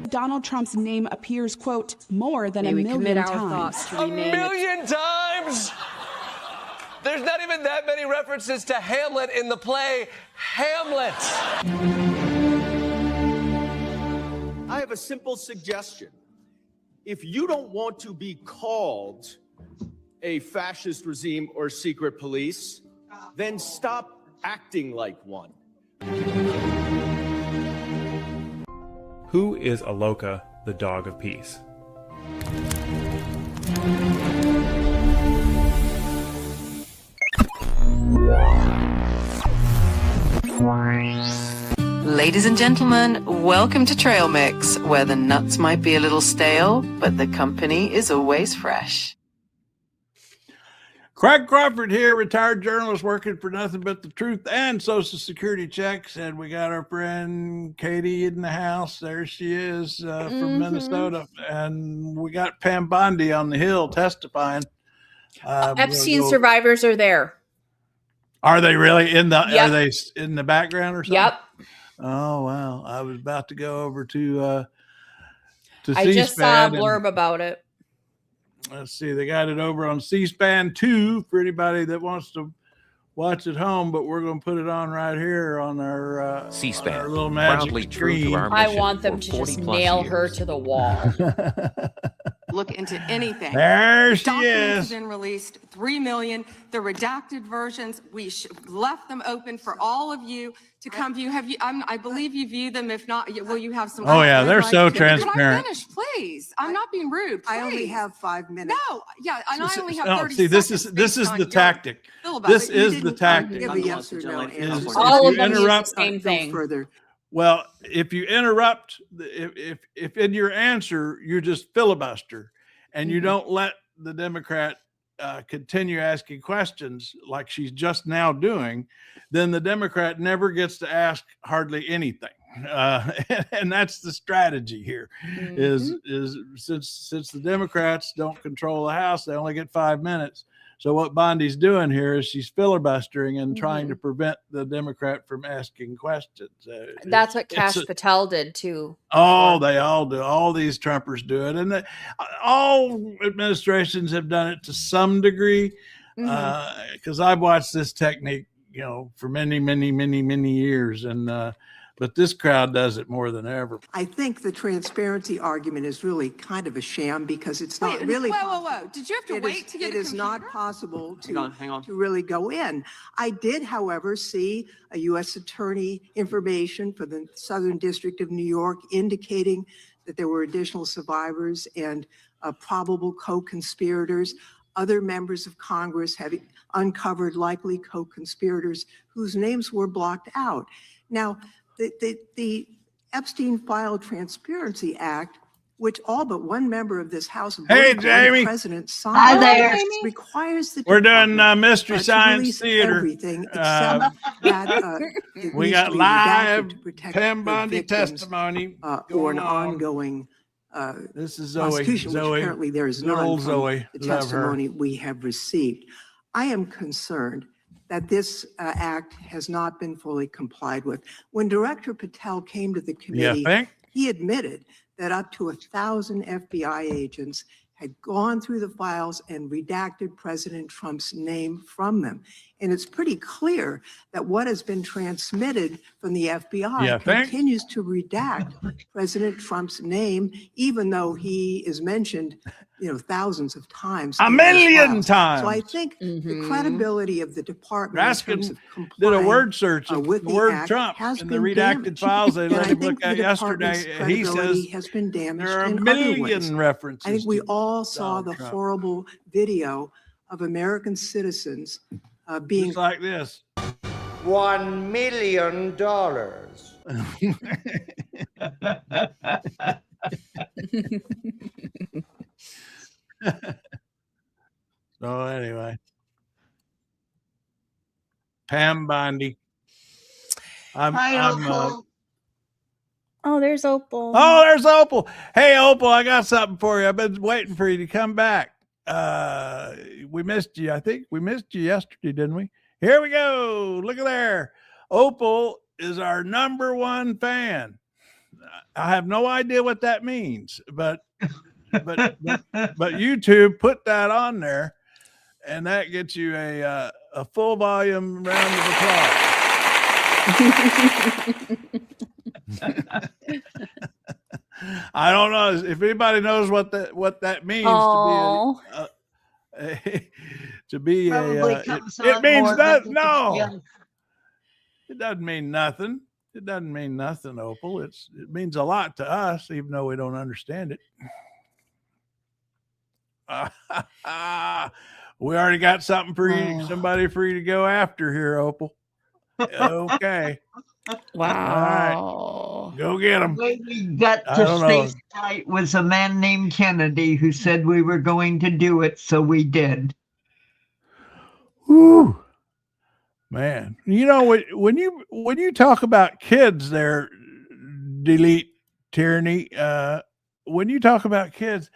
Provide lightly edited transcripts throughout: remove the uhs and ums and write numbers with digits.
said Donald Trump's name appears, quote, more than May a we million commit our times. thoughts to A rename million times? There's not even that many references to Hamlet in the play Hamlet. I have a simple suggestion. If you don't want to be called a fascist regime or secret police, then stop acting like one. Who is Aloka, the dog of peace? Ladies and gentlemen, welcome to Trail Mix, where the nuts might be a little stale, but the company is always fresh. Craig Crawford here, retired journalist working for nothing but the truth and Social Security checks. And we got our friend Katie in the house. There she is from Minnesota. And we got Pam Bondi on the Hill testifying. Epstein survivors are there. Are they really in the? Yep. Are they in the background or something? Yep. Oh wow! I was about to go over to I just saw a blurb about it. Let's see, they got it over on C-SPAN 2 for anybody that wants to watch at home, but we're going to put it on right here on our C-SPAN, on our little magic screen. I want them to just nail her to the wall. Look into anything. There she Documents is. have been released, 3 million. The redacted versions, we left them open for all of you to come view. Have you? I believe you view them. If not, will you have some? Oh yeah, they're so transparent. Can I finish, please? I'm not being rude. Please. I only have 5 minutes. No, yeah, and I only have No, 30 see, this is seconds the tactic. This is the tactic. Give a yes or no answer. All of you them use the interrupt, same thing. Further. Well, if you interrupt, if in your answer you just filibuster and you don't let the Democrat continue asking questions like she's just now doing, then the Democrat never gets to ask hardly anything. And that's the strategy here. Is since the Democrats don't control the House, they only get 5 minutes. So what Bondi's doing here is she's filibustering and trying to prevent the Democrat from asking questions. That's what Kash Patel did too. Oh, they all do. All these Trumpers do it. And all administrations have done it to some degree. Because I've watched this technique, for many, many, many, many years. And but this crowd does it more than ever. I think the transparency argument is really kind of a sham because it's not really. Whoa. Did you have to wait to get it is not possible to, Hang on. to really go in. I did, however, see a U.S. attorney information for the Southern District of New York indicating that there were additional survivors and probable co-conspirators. Other members of Congress have uncovered likely co-conspirators whose names were blocked out. Now, the Epstein File Transparency Act, which all but one member of this House, Jamie, President signed, requires the we're doing Mystery Science Theater. Everything except that we got live Pam Bondi testimony or an ongoing this is Zoe. prosecution, which apparently there is none from Zoe. the testimony we have received. I am concerned that this act has not been fully complied with. When Director Patel came to the committee, he admitted that up to 1,000 FBI agents had gone through the files and redacted President Trump's name from them. And it's pretty clear that what has been transmitted from the FBI continues to redact President Trump's name, even though he is mentioned, thousands of times. A million times. So I think the credibility of the department Raskin did a word search of the word Trump in the redacted files they let him look at yesterday. He says has been damaged there are a in other ways. million references. I think we all saw Donald the Trump. horrible video of American citizens being just like this. $1 million. So anyway, Pam Bondi. Oh, there's Opal. Oh, there's Opal. Hey, Opal, I got something for you. I've been waiting for you to come back. We missed you. I think we missed you yesterday, didn't we? Here we go. Look at there. Opal is our #1 fan. I have no idea what that means, but YouTube put that on there, and that gets you a full volume round of applause. I don't know if anybody knows what that means to be it means that no. It doesn't mean nothing. It doesn't mean nothing, Opal. It means a lot to us, even though we don't understand it. We already got something for you, somebody for you to go after here, Opal. Okay. Wow. All right. Go get them. The way we got to stay tonight was a man named Kennedy who said we were going to do it, so we did. Whew. Man, you know, when you talk about kids there, delete tyranny, when you talk about kids,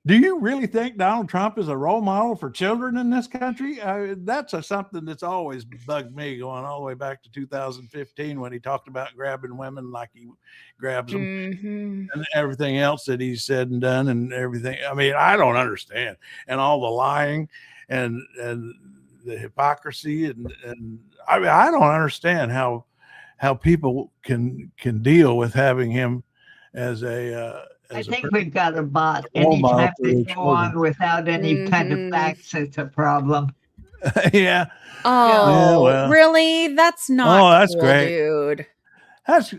do you really think Donald Trump is a role model for children in this country? That's something that's always bugged me, going all the way back to 2015 when he talked about grabbing women like he grabs them, and everything else that he said and done and everything. I mean, I don't understand, and all the lying and the hypocrisy and I mean, I don't understand how people can deal with having him as a I think we've got a bot. Anytime they go on without any kind of facts, it's a problem. Yeah. Oh, yeah, well. Really? That's not. Oh, that's cool, great, dude. That's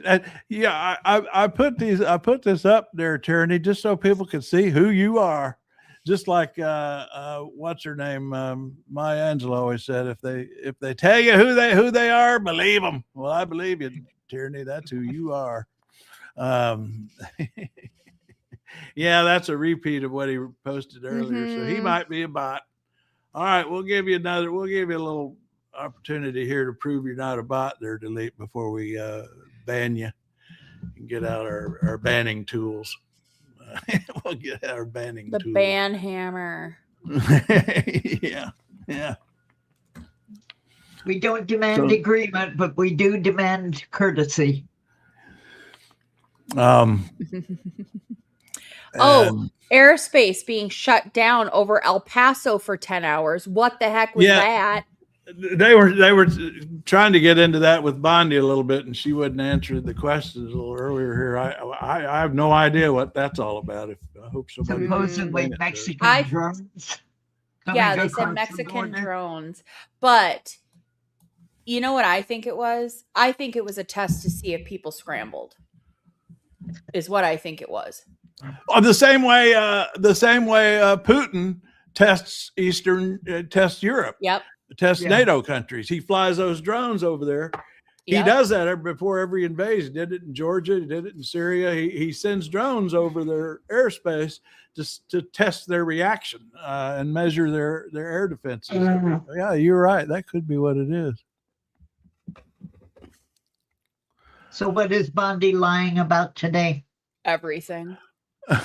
yeah. I put this up there, Tyranny, just so people can see who you are. Just like what's her name, Maya Angelou always said, if they tell you who they are, believe them. Well, I believe you, Tyranny. That's who you are. Yeah, that's a repeat of what he posted earlier. So he might be a bot. All right, we'll give you a little opportunity here to prove you're not a bot there, Delete, before we ban you and get out our banning tools. We'll get our banning the tools. Ban hammer. Yeah. We don't demand agreement, but we do demand courtesy. Airspace being shut down over El Paso for 10 hours. What the heck was that? They were trying to get into that with Bondi a little bit, and she wouldn't answer the questions a little earlier here. I have no idea what that's all about. I hope somebody supposedly Mexican drones. Yeah, they said Mexican drones, but you know what I think it was? I think it was a test to see if people scrambled. Is what I think it was. Oh, the same way Putin tests tests Europe. Yep. Tests NATO countries. He flies those drones over there. He does that before every invasion. He did it in Georgia. He did it in Syria. He sends drones over their airspace to test their reaction and measure their air defenses. Yeah, you're right. That could be what it is. So what is Bondi lying about today? Everything.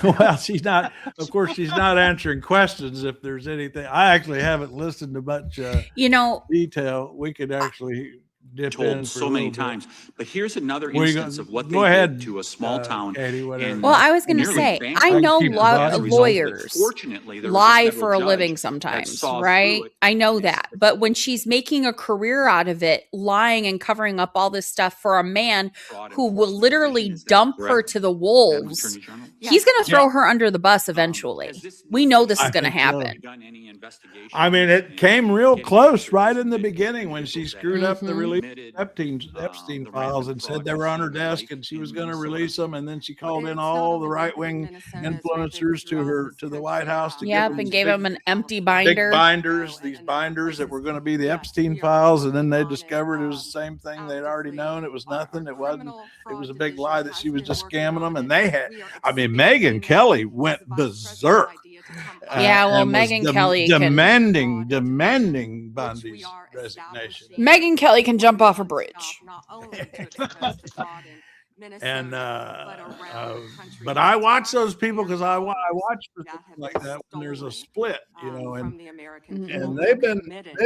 Well, she's not answering questions if there's anything. I actually haven't listened to much detail. We could actually dip in for so many times. But here's another instance of what they did to a small town. Katie, well, I was going to say, I know lawyers lie for a living sometimes, right? I know that. But when she's making a career out of it, lying and covering up all this stuff for a man who will literally dump her to the wolves, he's going to throw her under the bus eventually. We know this is going to happen. I mean, it came real close right in the beginning when she screwed up the release Epstein files and said they were on her desk and she was going to release them, and then she called in all the right-wing influencers to the White House to gave them an empty binder, these binders that were going to be the Epstein files, and then they discovered it was the same thing they'd already known. It was nothing. It wasn't. It was a big lie that she was just scamming them, and they had. I mean, Megyn Kelly went berserk. Yeah, well, Megyn Kelly demanding Bondi's resignation. Megyn Kelly can jump off a bridge. And but I watch those people because I watch for things like that when there's a split, and they've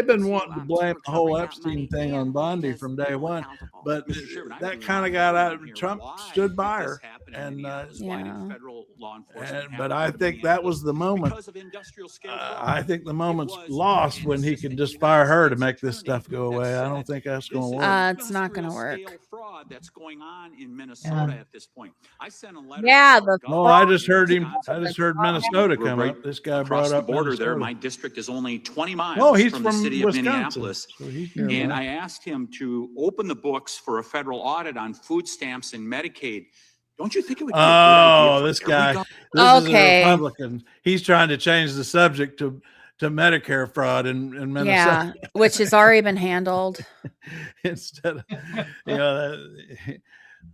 been wanting to blame the whole Epstein thing on Bondi from day one, but that kind of got out. Trump stood by her, federal law enforcement. But I think that was the moment. I think the moment's lost when he can just fire her to make this stuff go away. I don't think that's going to work. It's not going to work. Fraud that's going on in Minnesota at this point. I sent a letter. I just heard him. I just heard Minnesota come up. This guy brought up the border Minnesota. there. My district is only 20 miles he's from the city Wisconsin. of Minneapolis. So and I asked him to open the books for a federal audit on food stamps and Medicaid. Don't you think it would be a good idea this guy. This is a Republican. He's trying to change the subject to Medicare fraud in Minnesota. Yeah, which has already been handled. Instead of,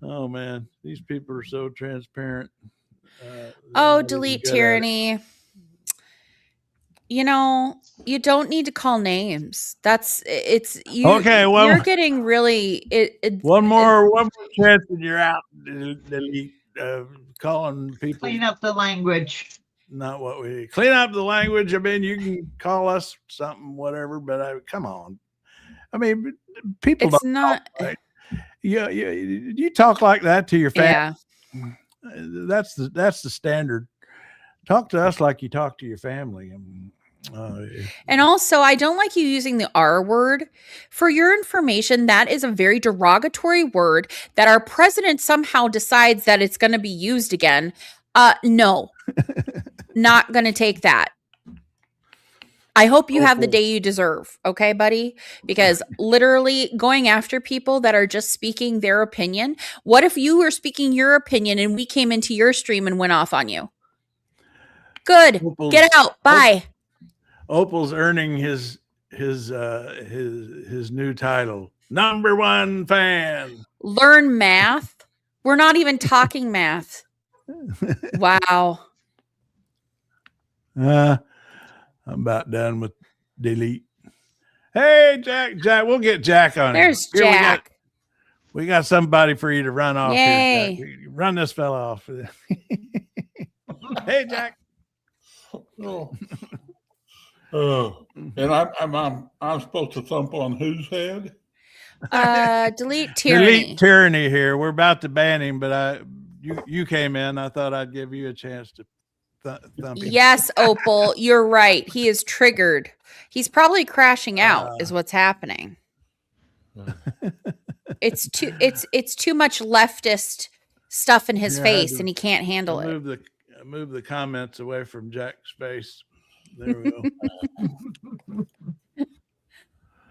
oh man, these people are so transparent. Delete tyranny. You don't need to call names. You're getting really one more chance and you're out. Delete calling people. Clean up the language. Not what we clean up the language. I mean, you can call us something, whatever, but come on. I mean, people it's don't not. Talk, right? You talk like that to your family. Yeah. That's the standard. Talk to us like you talk to your family. And also, I don't like you using the R word. For your information, that is a very derogatory word that our president somehow decides that it's going to be used again. No, not going to take that. I hope you have the day you deserve. Okay, buddy? Because literally going after people that are just speaking their opinion. What if you were speaking your opinion and we came into your stream and went off on you? Good. Get out. Bye. Opal's earning his new title. #1 fan. Learn math. We're not even talking math. Wow. I'm about done with delete. Hey, Jack, we'll get Jack on. There's Jack. We got somebody for you to run off. Yay. Here, Jack. Run this fella off. Hey, Jack. And I'm supposed to thump on whose head? Delete tyranny. Delete tyranny here. We're about to ban him, but you came in. I thought I'd give you a chance to thump him. Yes, Opal, you're right. He is triggered. He's probably crashing out, is what's happening. It's too much leftist stuff in his face, and he can't handle it. Move the comments away from Jack's face. There we go.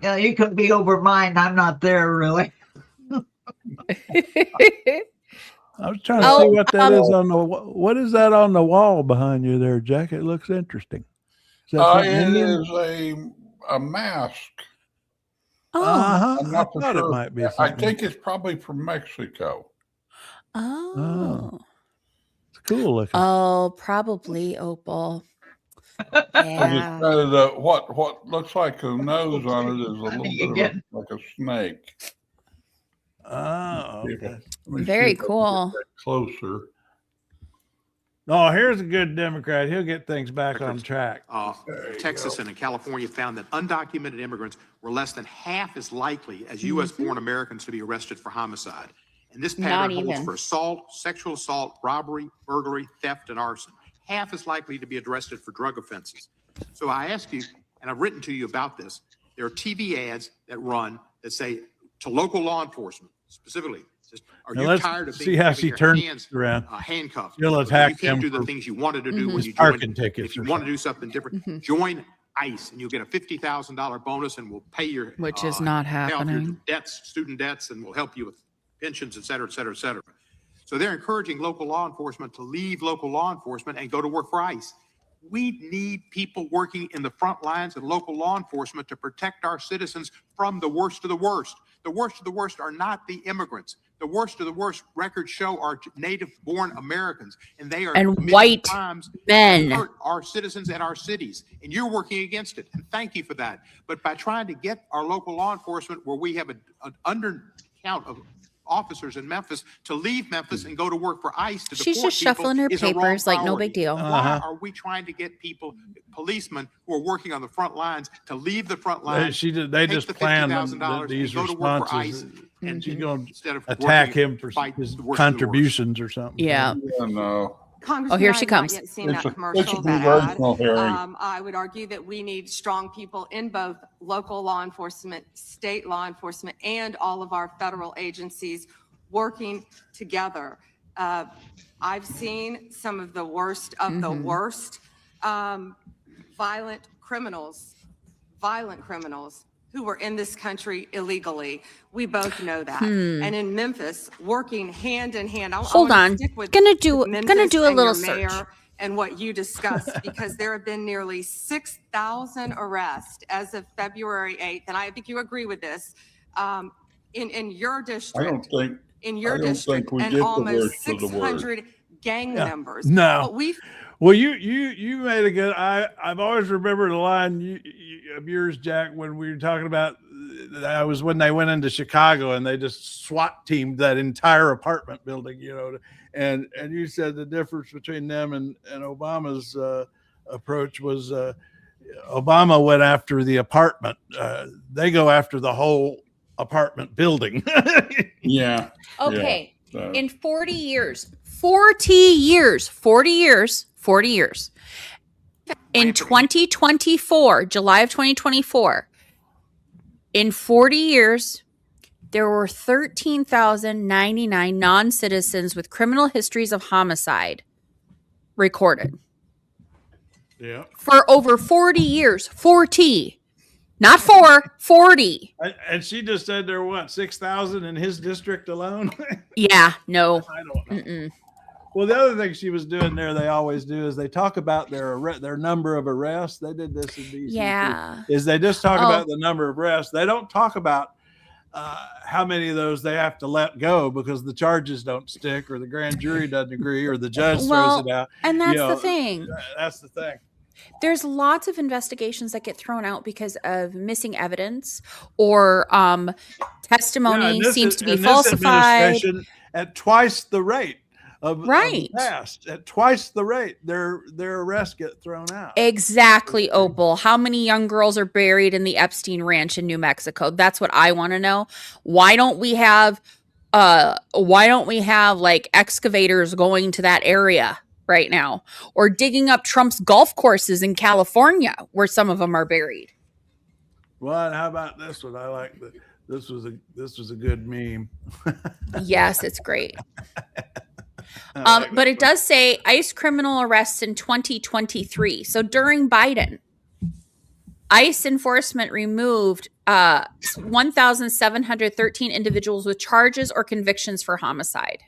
Yeah, you could be over mine. I'm not there really. I was trying to see what that is on the. What is that on the wall behind you there, Jack? It looks interesting. It is a mask. I'm not I thought sure. it might be. I think it's probably from Mexico. Oh. It's cool looking. Oh, probably Opal. Yeah. What looks like a nose on it is a little bit like a snake. Oh, okay. Very cool. Closer. Oh, here's a good Democrat. He'll get things back on track. Texas and California found that undocumented immigrants were less than half as likely as U.S.-born Americans to be arrested for homicide. And this pattern holds for assault, sexual assault, robbery, burglary, theft, and arson. Half as likely to be arrested for drug offenses. So I ask you, and I've written to you about this, there are TV ads that run that say to local law enforcement, specifically, are you tired of see how she turns around? Handcuffed. You'll attack you can't him do the things you wanted to do when you parking joined. tickets. If you want to do something different, join ICE, and you'll get a $50,000 bonus, and we'll pay your which is not happening. Debts, student debts, and we'll help you with pensions, et cetera, et cetera, et cetera. So they're encouraging local law enforcement to leave local law enforcement and go to work for ICE. We need people working in the front lines and local law enforcement to protect our citizens from the worst of the worst. The worst of the worst are not the immigrants. The worst of the worst records show are native-born Americans, and they are white men hurt our citizens and our cities. And you're working against it, and thank you for that. But by trying to get our local law enforcement, where we have an undercount of officers in Memphis, to leave Memphis and go to work for ICE to she's deport just shuffling her papers like no big deal. Why are we trying to get people, policemen who are working on the front lines, to leave the front lines? They just planned these go to work for ICE, responses. And she's going to attack him for his contributions or something. Yeah. No. Congressman, Oh, here she I have not comes. yet seen that commercial, It's a that ad. congressional hearing. I would argue that we need strong people in both local law enforcement, state law enforcement, and all of our federal agencies working together. I've seen some of the worst of the worst violent criminals who were in this country illegally. We both know that. And in Memphis, working hand in hand. Hold on. Gonna do a little search. And what you discussed, because there have been nearly 6,000 arrests as of February 8th. And I think you agree with this. In your district. I don't think we and get the almost worst of the worst. 600 gang members. No. But Well, you made a good. I've always remembered a line of yours, Jack, when we were talking about. That was when they went into Chicago and they just SWAT teamed that entire apartment building, and you said the difference between them and Obama's approach was Obama went after the apartment. They go after the whole apartment building. Yeah. Okay. Yeah. In 40 years. In 2024, July of 2024, in 40 years, there were 13,099 non-citizens with criminal histories of homicide recorded. Yeah. For over 40 years. 40. Not 40. And she just said there were 6,000 in his district alone. Yeah, no. I don't know. Well, the other thing she was doing there, they always do, is they talk about their number of arrests. They did this in DC. Yeah. Is they just talk about the number of arrests. They don't talk about how many of those they have to let go because the charges don't stick or the grand jury doesn't agree or the judge throws it out. And that's the thing. That's the thing. There's lots of investigations that get thrown out because of missing evidence or testimony seems to be falsified. At twice the rate of right. the past, at twice the rate, their arrests get thrown out. Exactly, Opal. How many young girls are buried in the Epstein Ranch in New Mexico? That's what I want to know. Why don't we have like excavators going to that area right now, or digging up Trump's golf courses in California where some of them are buried? Well, and how about this one? I like this was a good meme. Yes, it's great. But it does say ICE criminal arrests in 2023. So during Biden, ICE enforcement removed 1,713 individuals with charges or convictions for homicide.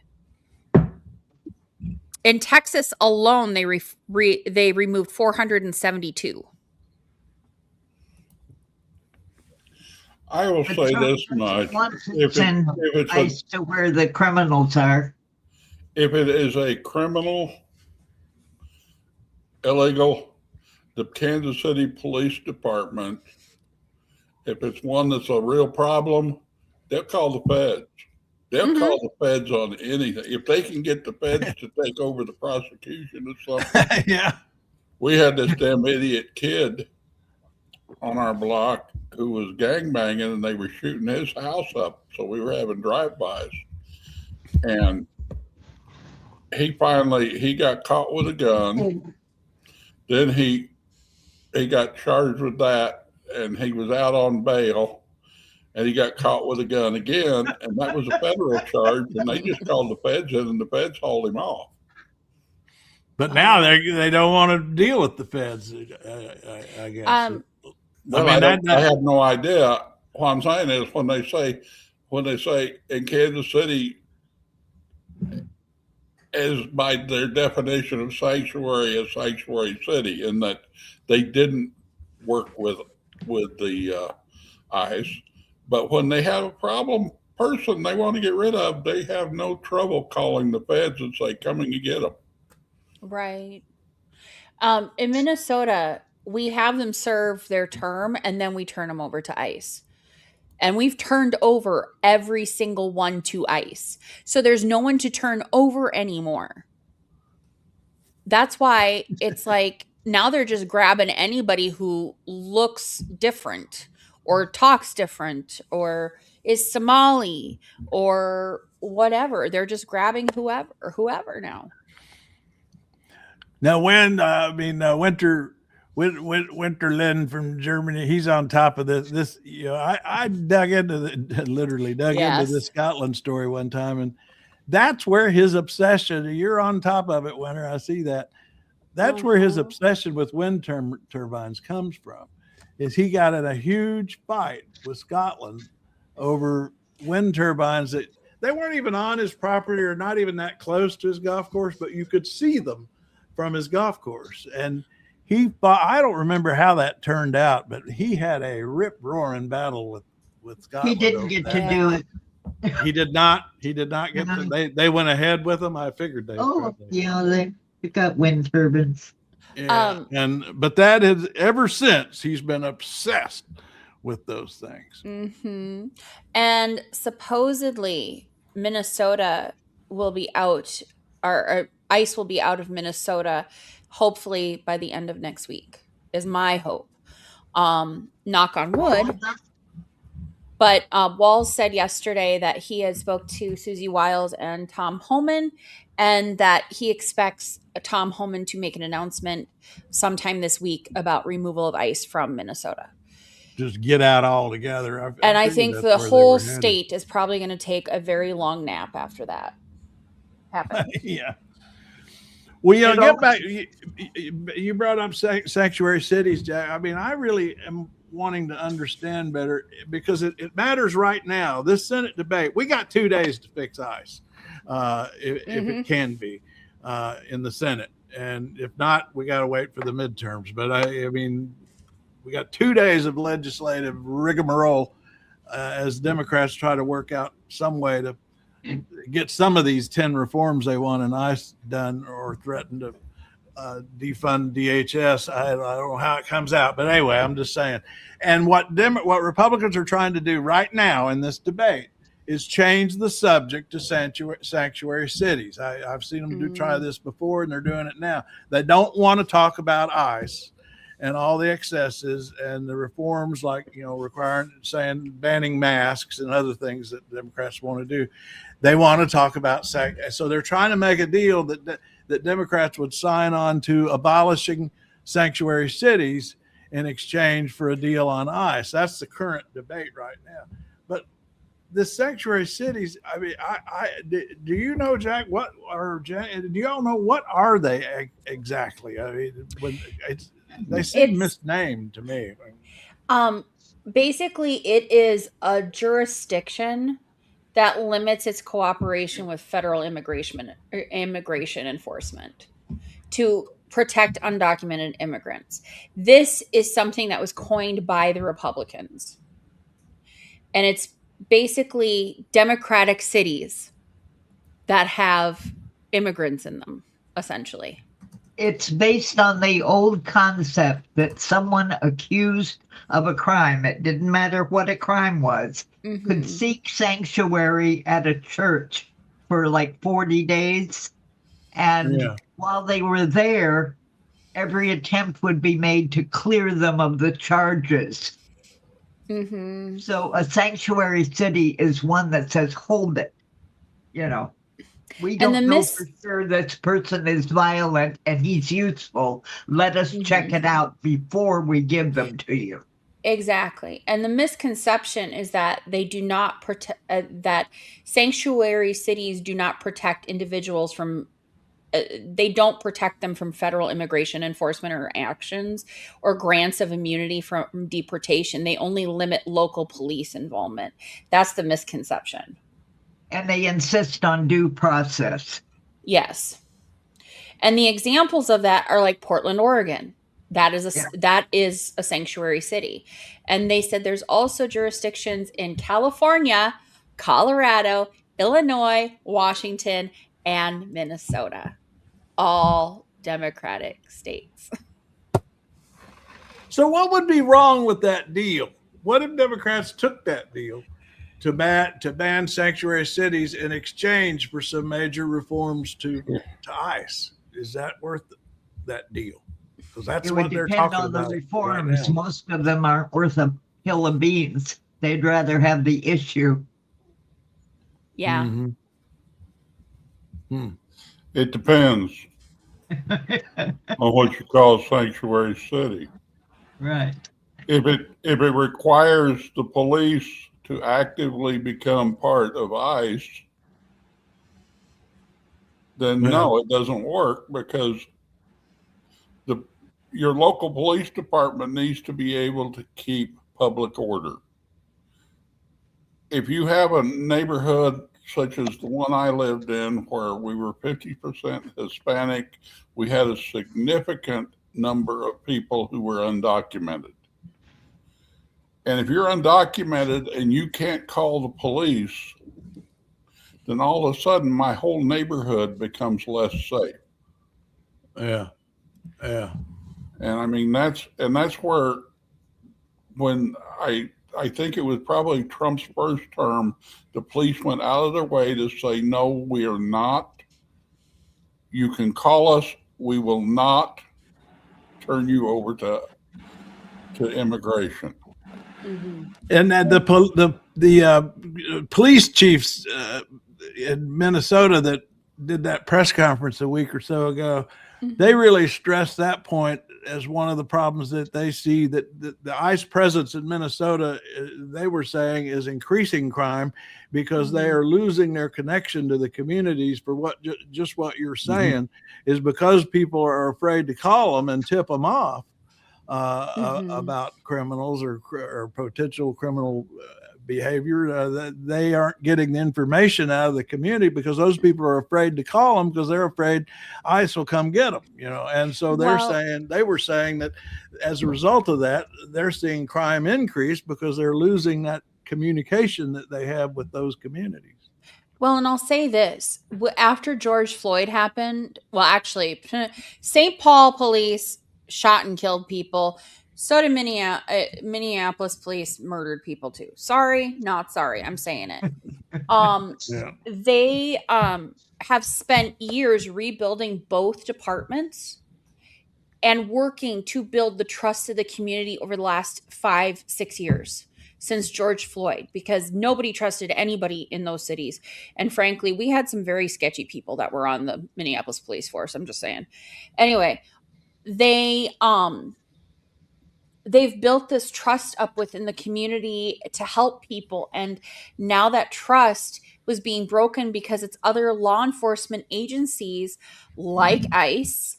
In Texas alone, they removed 472. I will say this much: if it's ICE to where the criminals are. If it is a criminal, illegal, the Kansas City Police Department, if it's one that's a real problem, they'll call the feds. They'll call the feds on anything. If they can get the feds to take over the prosecution of something. Yeah. We had this damn idiot kid on our block who was gangbanging and they were shooting his house up. So we were having drive-bys. And he got caught with a gun. Then he got charged with that and he was out on bail and he got caught with a gun again. And that was a federal charge. And they just called the feds in and the feds hauled him off. But now they don't want to deal with the feds, I guess. Well, I have no idea. What I'm saying is when they say in Kansas City, is by their definition of sanctuary, a sanctuary city, in that they didn't work with the ICE. But when they have a problem person they want to get rid of, they have no trouble calling the feds and say, come and get them. Right. In Minnesota, we have them serve their term and then we turn them over to ICE. And we've turned over every single one to ICE. So there's no one to turn over anymore. That's why it's like now they're just grabbing anybody who looks different or talks different or is Somali or whatever. They're just grabbing whoever now. Now, Winterlin from Germany, he's on top of this. I dug into into the Scotland story one time, and that's where his obsession. You're on top of it, Winter. I see that. That's where his obsession with wind turbines comes from. Is he got in a huge fight with Scotland over wind turbines that they weren't even on his property or not even that close to his golf course, but you could see them from his golf course. And he fought, I don't remember how that turned out, but he had a rip-roaring battle with Scotland. He didn't get to do it. He did not get to, they went ahead with him. I figured they they got wind turbines. Yeah. But that is, ever since, he's been obsessed with those things. Mm-hmm. And supposedly Minnesota will be out, or ICE will be out of Minnesota, hopefully by the end of next week, is my hope. Knock on wood. But Walz said yesterday that he had spoke to Susie Wiles and Tom Homan, and that he expects Tom Homan to make an announcement sometime this week about removal of ICE from Minnesota. Just get out altogether. I think the whole state is probably going to take a very long nap after that happens. Yeah. Well, get back. You brought up sanctuary cities, Jack. I mean, I really am wanting to understand better, because it matters right now. This Senate debate, we got 2 days to fix ICE, if it can be in the Senate, and if not, we got to wait for the midterms. But I mean, we got 2 days of legislative rigmarole as Democrats try to work out some way to get some of these 10 reforms they want in ICE done, or threaten to defund DHS. I don't know how it comes out, but anyway, I'm just saying. And what Republicans are trying to do right now in this debate is change the subject to sanctuary cities. I've seen them try this before, and they're doing it now. They don't want to talk about ICE and all the excesses and the reforms, like, banning masks and other things that Democrats want to do. They want to talk about so they're trying to make a deal that Democrats would sign on to abolishing sanctuary cities in exchange for a deal on ICE. That's the current debate right now. But the sanctuary cities, I mean, do you know, Jack, do you all know what are they exactly? I mean, they seem misnamed to me. Basically, it is a jurisdiction that limits its cooperation with federal immigration enforcement to protect undocumented immigrants. This is something that was coined by the Republicans. And it's basically democratic cities that have immigrants in them, essentially. It's based on the old concept that someone accused of a crime, it didn't matter what a crime was, could seek sanctuary at a church for like 40 days. And while they were there, every attempt would be made to clear them of the charges. So a sanctuary city is one that says, hold it. We don't know for sure this person is violent and he's useful. Let us check it out before we give them to you. Exactly. And the misconception is that they do not protect, that sanctuary cities do not protect individuals from, they don't protect them from federal immigration enforcement or actions or grants of immunity from deportation. They only limit local police involvement. That's the misconception. And they insist on due process. Yes. And the examples of that are like Portland, Oregon. That is a sanctuary city. And they said there's also jurisdictions in California, Colorado, Illinois, Washington, and Minnesota. All Democratic states. So what would be wrong with that deal? What if Democrats took that deal to ban sanctuary cities in exchange for some major reforms to ICE? Is that worth that deal? Because that's what they're talking about. It would depend on the reforms. Right, most of them aren't worth a hill of beans. They'd rather have the issue. Yeah. It depends on what you call a sanctuary city. Right. If it requires the police to actively become part of ICE, then no, it doesn't work, because your local police department needs to be able to keep public order. If you have a neighborhood such as the one I lived in, where we were 50% Hispanic, we had a significant number of people who were undocumented. And if you're undocumented and you can't call the police, then all of a sudden my whole neighborhood becomes less safe. Yeah. And I mean, that's where, when I think it was probably Trump's first term, the police went out of their way to say, no, we are not. You can call us. We will not turn you over to immigration. And the police chiefs in Minnesota that did that press conference a week or so ago, they really stressed that point as one of the problems that they see, that the ICE presence in Minnesota, they were saying, is increasing crime, because they are losing their connection to the communities for just what you're saying, is because people are afraid to call them and tip them off about criminals or potential criminal behavior. That they aren't getting the information out of the community because those people are afraid to call them, because they're afraid ICE will come get them, and so they were saying that as a result of that, they're seeing crime increase because they're losing that communication that they have with those communities. Well, and I'll say this, after George Floyd happened, well, actually, St. Paul police shot and killed people. So did Minneapolis police murdered people too. Sorry, not sorry. I'm saying it. They have spent years rebuilding both departments and working to build the trust of the community over the last 5-6 years since George Floyd, because nobody trusted anybody in those cities. And frankly, we had some very sketchy people that were on the Minneapolis police force. I'm just saying. Anyway, they've built this trust up within the community to help people. And now that trust was being broken because it's other law enforcement agencies like ICE,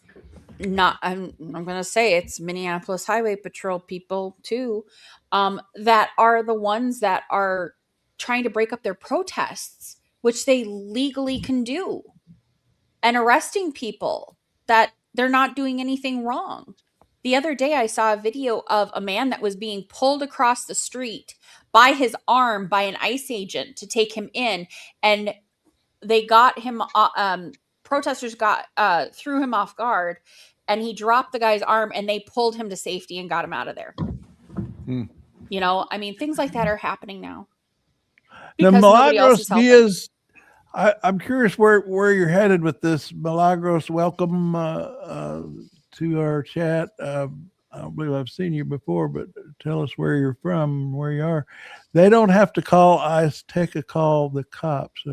I'm going to say it's Minneapolis Highway Patrol people too, that are the ones that are trying to break up their protests, which they legally can do, and arresting people that they're not doing anything wrong. The other day, I saw a video of a man that was being pulled across the street by his arm by an ICE agent to take him in. And they got him, protesters threw him off guard, and he dropped the guy's arm, and they pulled him to safety and got him out of there. I mean, things like that are happening now. Now, Milagros Diaz, I'm curious where you're headed with this. Milagros, welcome to our chat. I don't believe I've seen you before, but tell us where you're from, where you are. They don't have to call ICE, take a call the cops.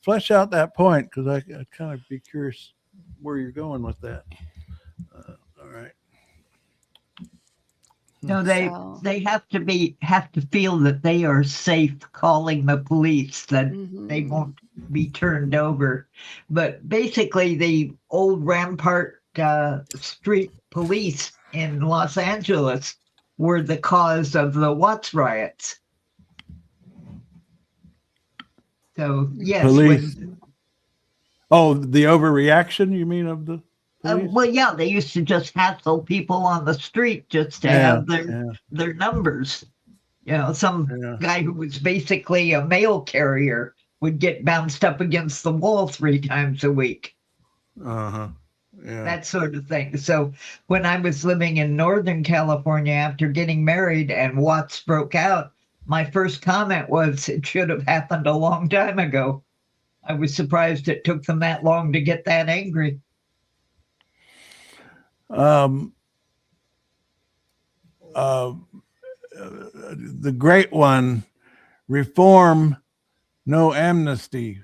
Flesh out that point, because I'd kind of be curious where you're going with that. All right. No, they have to feel that they are safe calling the police, that they won't be turned over. But basically, the old Rampart Street police in Los Angeles were the cause of the Watts riots. So yes, police. The overreaction, you mean, of the well, yeah, they used to just hassle people on the street just to have their numbers. Some guy who was basically a mail carrier would get bounced up against the wall 3 times a week. That sort of thing. So when I was living in Northern California after getting married and Watts broke out, my first comment was, it should have happened a long time ago. I was surprised it took them that long to get that angry. the great one, reform, no amnesty.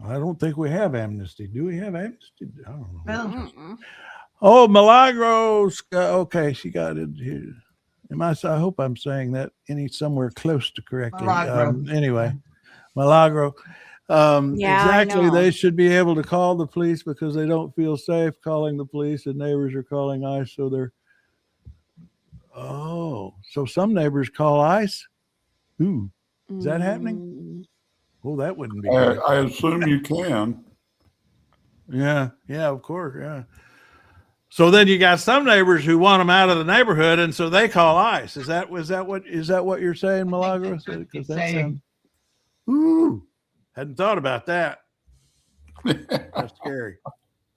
I don't think we have amnesty. Do we have amnesty? I don't know. No. Oh, Milagros. Okay, she got it here. I hope I'm saying that somewhere close to correctly. Anyway, Milagro. Exactly. They should be able to call the police because they don't feel safe calling the police, and neighbors are calling ICE. So so some neighbors call ICE. Ooh, is that happening? Oh, that wouldn't be good. I assume you can. Yeah, of course, yeah. So then you got some neighbors who want them out of the neighborhood, and so they call ICE. Is that what you're saying, Milagros? Because that sounds. Ooh, hadn't thought about that. That's scary.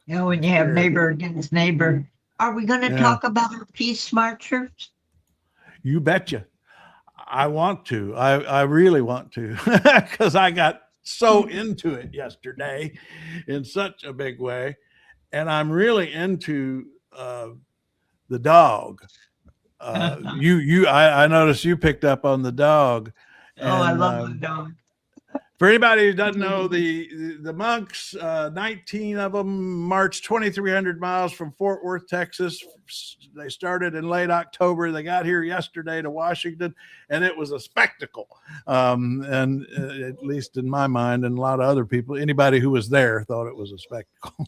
When you have neighbor against neighbor. Are we going to talk about our peace marchers? You betcha. I want to. I really want to, because I got so into it yesterday in such a big way. And I'm really into the dog. I noticed you picked up on the dog. And, I love the dog. For anybody who doesn't know, the monks, 19 of them marched 2,300 miles from Fort Worth, Texas. They started in late October. They got here yesterday to Washington, and it was a spectacle. And at least in my mind, and a lot of other people, anybody who was there thought it was a spectacle.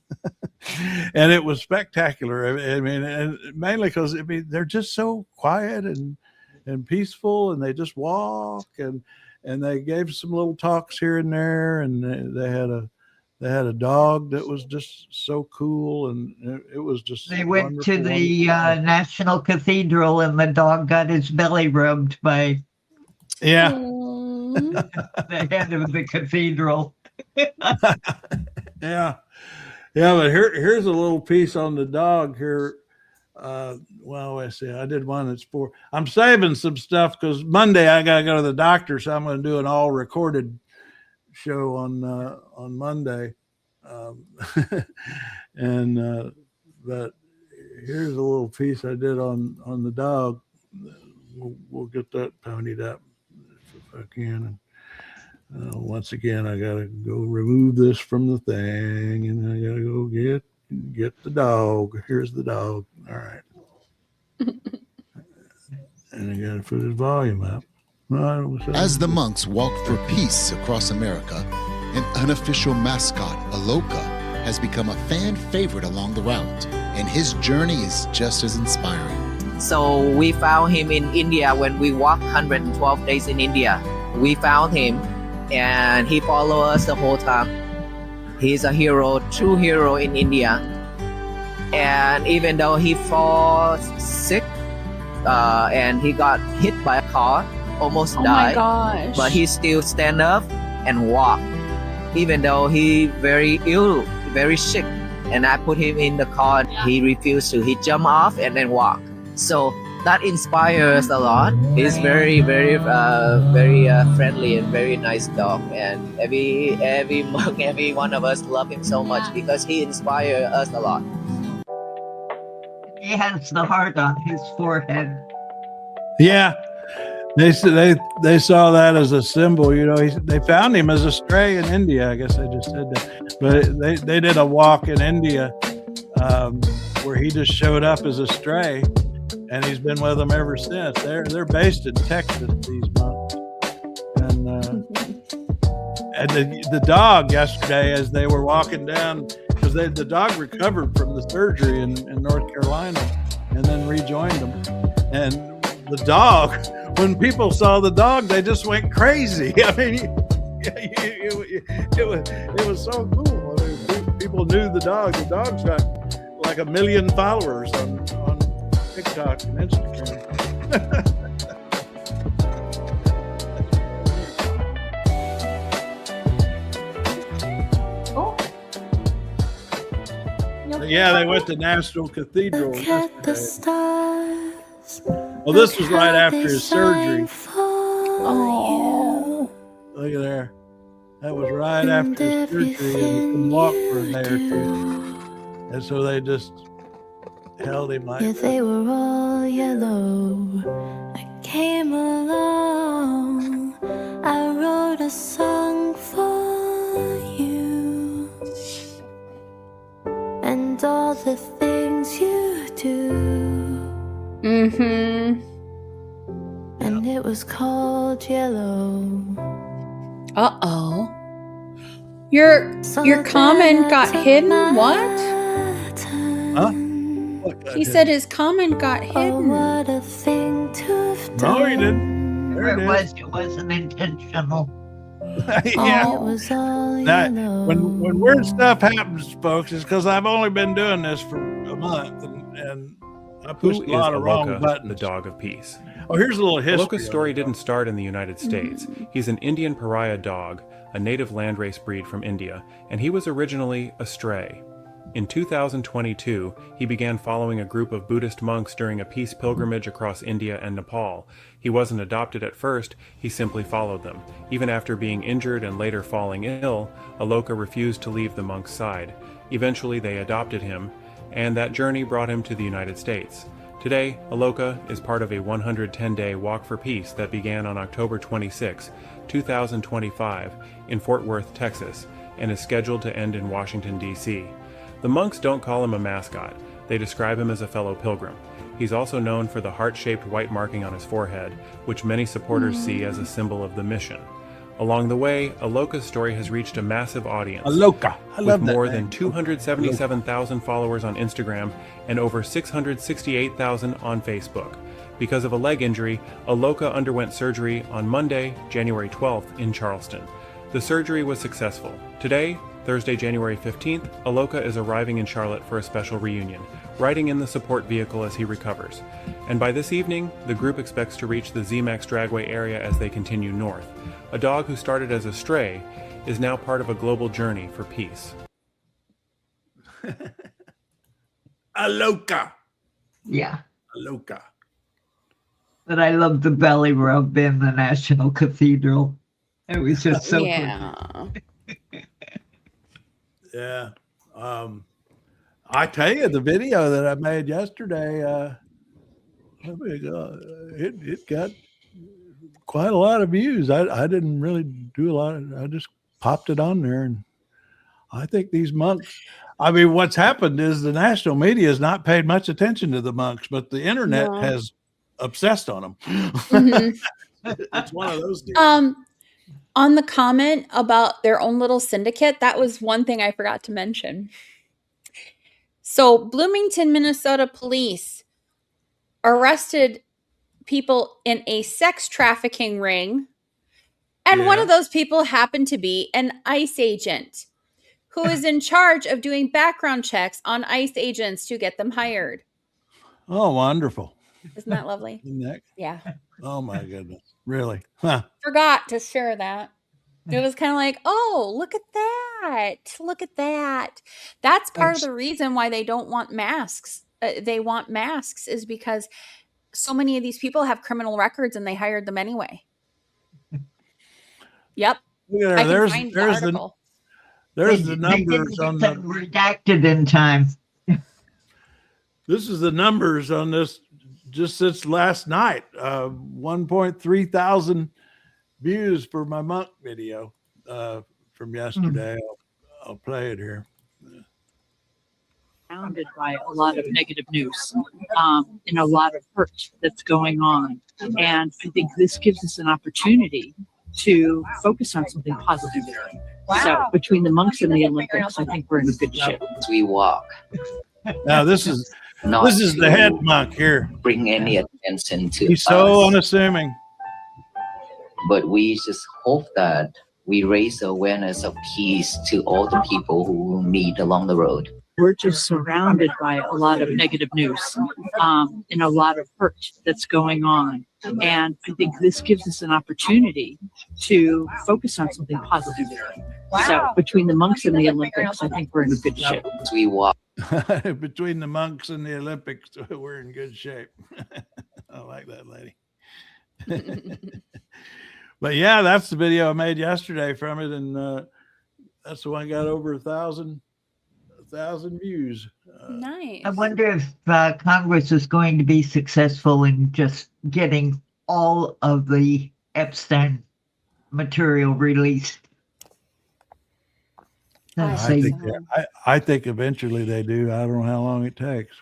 And it was spectacular. I mean, and mainly because they're just so quiet and peaceful, and they just walk and they gave some little talks here and there, and they had a dog that was just so cool, and it was just. They went to the National Cathedral, and the dog got his belly rubbed by. Yeah. The head of the cathedral. Yeah, but here's a little piece on the dog here. Let's see. I did one that's I'm saving some stuff because Monday I gotta go to the doctor, so I'm going to do an all recorded show on Monday. But here's a little piece I did on the dog. We'll get that ponied up if I can. And once again, I gotta go remove this from the thing, and I gotta go get the dog. Here's the dog. All right. And I got to put his volume up. As the monks walked for peace across America, an unofficial mascot, Aloka, has become a fan favorite along the route, and his journey is just as inspiring. So we found him in India when we walked 112 days in India. We found him, and he followed us the whole time. He's a hero, true hero in India. And even though he falls sick and he got hit by a car, almost died, but he still stand up and walk. Even though he very ill, very sick, and I put him in the car, he refused to. He jumped off and then walk. So that inspires a lot. He's very, very, very friendly and very nice dog. And every monk, every one of us love him so much because he inspires us a lot. He has the heart on his forehead. Yeah, they saw that as a symbol. They found him as a stray in India. I guess I just said that, but they did a walk in India where he just showed up as a stray, and he's been with them ever since. They're based in Texas, these monks, and the dog yesterday, as they were walking down. Because the dog recovered from the surgery in North Carolina and then rejoined them. And the dog, when people saw the dog, they just went crazy. I mean, it was so cool. I mean, people knew the dog. The dog's got like 1 million followers on TikTok and Instagram. Yeah, they went to National Cathedral. Well, this was right after his surgery. Oh, yeah. Look at there. That was right after his surgery, and he couldn't walk for a day or two. And so they just held him like that. They were all yellow. came along, I wrote a song for you, and all the things you do. Mm-hmm. And it was called Yellow. Uh-oh. Your comment got hidden? What? Huh? He said his comment got hidden. Oh, what a thing to have done. No, he didn't. It wasn't intentional. Yeah. It was all Now, yellow. when weird stuff happens, folks, it's because I've only been doing this for a month, and I pushed a lot of wrong buttons. The dog of peace? Oh, here's a little history. Aloka's story didn't start in the United States. He's an Indian pariah dog, a native landrace breed from India, and he was originally a stray. In 2022, he began following a group of Buddhist monks during a peace pilgrimage across India and Nepal. He wasn't adopted at first, he simply followed them. Even after being injured and later falling ill, Aloka refused to leave the monks' side. Eventually they adopted him, and that journey brought him to the United States. Today, Aloka is part of a 110-day Walk for Peace that began on October 26, 2025, in Fort Worth, Texas, and is scheduled to end in Washington, D.C. The monks don't call him a mascot. They describe him as a fellow pilgrim. He's also known for the heart-shaped white marking on his forehead, which many supporters see as a symbol of the mission. Along the way, Aloka's story has reached a massive audience. Aloka. I love with that more name. than 277,000 followers on Instagram and over 668,000 on Facebook. Because of a leg injury, Aloka underwent surgery on Monday, January 12th in Charleston. The surgery was successful. Today, Thursday, January 15th, Aloka is arriving in Charlotte for a special reunion, riding in the support vehicle as he recovers. And by this evening, the group expects to reach the ZMAX Dragway area as they continue north. A dog who started as a stray is now part of a global journey for peace. Aloka. Yeah. Aloka. But I love the belly rub in the National Cathedral. It was just so good. Yeah. I tell you, the video that I made yesterday, it got quite a lot of views. I didn't really do a lot. I just popped it on there, and I think these monks. I mean, what's happened is the national media has not paid much attention to the monks, but the internet has obsessed on them. Mm-hmm. It's one of those deals. On the comment about their own little syndicate, that was one thing I forgot to mention. So Bloomington, Minnesota police arrested people in a sex trafficking ring. And one of those people happened to be an ICE agent who is in charge of doing background checks on ICE agents to get them hired. Oh, wonderful. Isn't that lovely? Isn't that? Yeah. Oh, my goodness. Really? Huh. Forgot to share that. It was kind of like, oh, look at that. Look at that. That's part of the reason why they don't want masks. They want masks is because so many of these people have criminal records and they hired them anyway. Yep. Yeah, there's the numbers on the redacted in time. This is the numbers on this just since last night. 1.3 thousand views for my monk video from yesterday. I'll play it here. Surrounded by a lot of negative news and a lot of hurt that's going on. And I think this gives us an opportunity to focus on something positive. Wow. So between the monks and the Olympics, I think we're in good shape. We walk. Now this is the head monk here. Bring any attention to He's so unassuming. But we just hope that we raise the awareness of peace to all the people who will meet along the road. We're just surrounded by a lot of negative news and a lot of hurt that's going on. And I think this gives us an opportunity to focus on something positive. Wow. So between the monks and the Olympics, I think we're in good shape. We walk. Between the monks and the Olympics, we're in good shape. I like that, lady. But yeah, that's the video I made yesterday from it, and that's the one got over 1,000 views. Nice. I wonder if Congress is going to be successful in just getting all of the Epstein material released? I think eventually they do. I don't know how long it takes.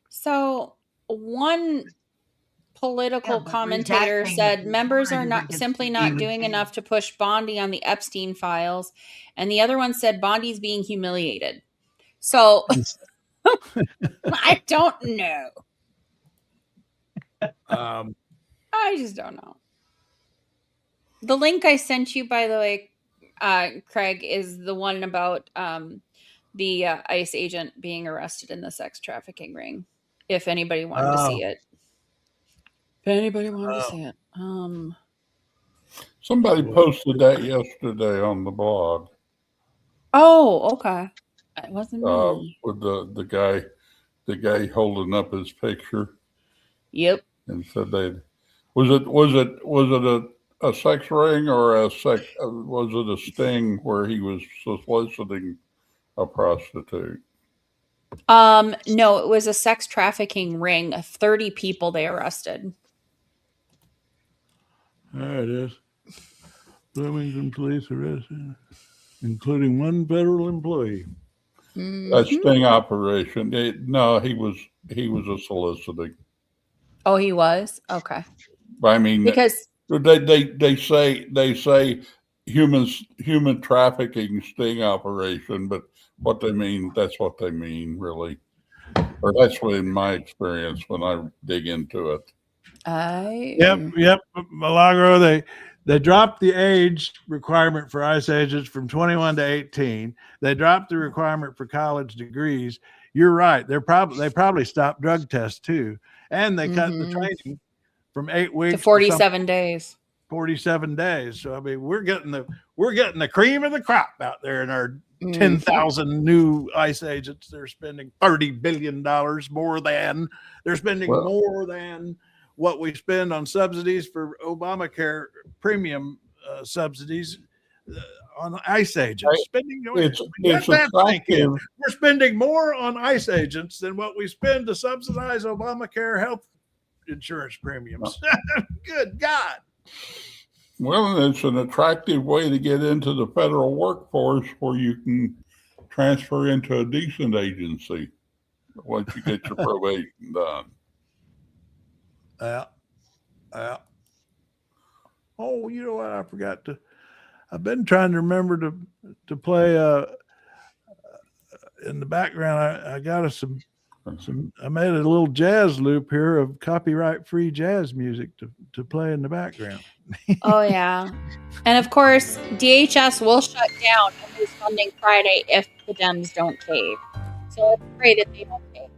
So one political commentator said members are not doing enough to push Bondi on the Epstein files, and the other one said Bondi's being humiliated. So I don't know. I just don't know. The link I sent you, by the way, Craig, is the one about the ICE agent being arrested in the sex trafficking ring. If anybody wanted to see it. If anybody wanted to see it. Somebody posted that yesterday on the blog. Oh, okay. It wasn't me. With the guy holding up his picture. Yep. And said was it a sex ring or was it a sting where he was soliciting a prostitute? No, it was a sex trafficking ring. 30 people they arrested. There it is. Bloomington police arrested, including one federal employee. A sting operation. No, he was a soliciting. Oh, he was? Okay. I mean, because they say human trafficking sting operation, but what they mean, that's what they mean, really. Or that's what in my experience when I dig into it. Yep. Milagro, they dropped the age requirement for ICE agents from 21 to 18. They dropped the requirement for college degrees. You're right. They probably stopped drug tests too. And they cut the training from 8 weeks to 47 days. 47 days. So I mean, we're getting the cream of the crop out there in our 10,000 new ICE agents. They're spending $30 billion more than more than what we spend on subsidies for Obamacare premium subsidies on ICE agents. We're spending more on ICE agents than what we spend to subsidize Obamacare health insurance premiums. Good God. Well, it's an attractive way to get into the federal workforce where you can transfer into a decent agency once you get your probation done. Yeah. Oh, you know what? I forgot to. I've been trying to remember to play in the background. I got us some. I made a little jazz loop here of copyright-free jazz music to play in the background. Oh yeah, and of course DHS will shut down and lose funding Friday if the Dems don't cave. So let's pray that they don't cave.